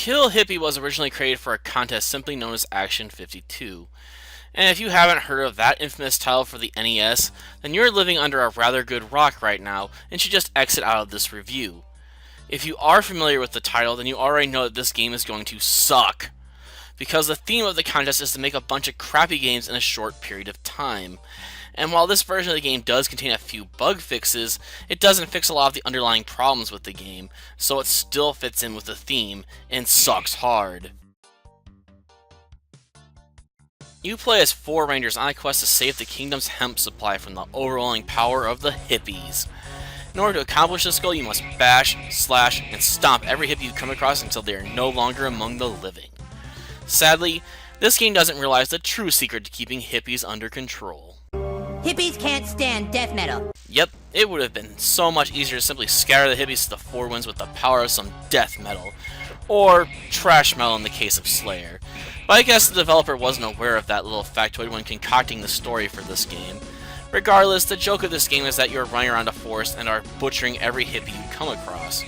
Kill Hippie was originally created for a contest simply known as Action 52. And if you haven't heard of that infamous title for the NES, then you're living under a rather good rock right now and should just exit out of this review. If you are familiar with the title, then you already know that this game is going to suck, because the theme of the contest is to make a bunch of crappy games in a short period of time. And while this version of the game does contain a few bug fixes, it doesn't fix a lot of the underlying problems with the game, so it still fits in with the theme and sucks hard. You play as 4 rangers on a quest to save the kingdom's hemp supply from the overwhelming power of the hippies. In order to accomplish this goal, you must bash, slash, and stomp every hippie you come across until they are no longer among the living. Sadly, this game doesn't realize the true secret to keeping hippies under control. Hippies can't stand death metal. Yep, it would have been so much easier to simply scatter the hippies to the 4 winds with the power of some death metal, or trash metal in the case of Slayer. But I guess the developer wasn't aware of that little factoid when concocting the story for this game. Regardless, the joke of this game is that you're running around a forest and are butchering every hippie you come across.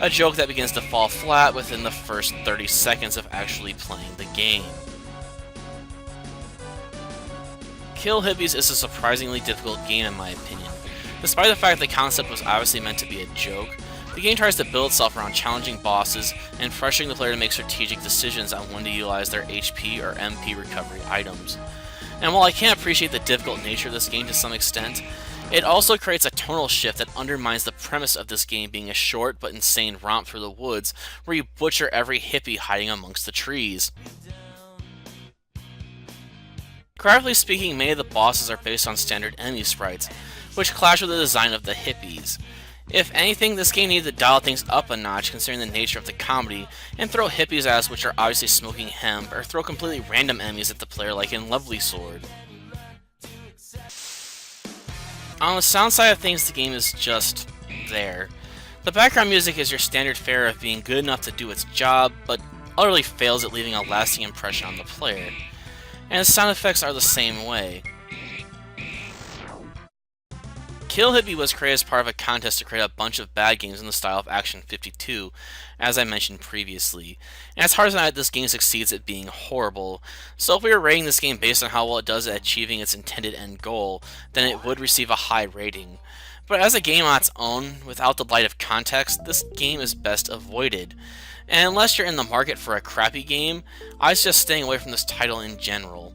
A joke that begins to fall flat within the first 30 seconds of actually playing the game. Kill Hippies is a surprisingly difficult game in my opinion. Despite the fact the concept was obviously meant to be a joke, the game tries to build itself around challenging bosses and pressuring the player to make strategic decisions on when to utilize their HP or MP recovery items. And while I can appreciate the difficult nature of this game to some extent, it also creates a tonal shift that undermines the premise of this game being a short but insane romp through the woods where you butcher every hippie hiding amongst the trees. Graphically speaking, many of the bosses are based on standard enemy sprites, which clash with the design of the hippies. If anything, this game needed to dial things up a notch considering the nature of the comedy, and throw hippies at us which are obviously smoking hemp, or throw completely random enemies at the player like in Lovely Sword. On the sound side of things, the game is just there. The background music is your standard fare of being good enough to do its job, but utterly fails at leaving a lasting impression on the player. And the sound effects are the same way. Kill Hippie was created as part of a contest to create a bunch of bad games in the style of Action 52, as I mentioned previously. And as hard as not, this game succeeds at being horrible, so if we were rating this game based on how well it does at achieving its intended end goal, then it would receive a high rating. But as a game on its own, without the light of context, this game is best avoided. And unless you're in the market for a crappy game, I suggest staying away from this title in general.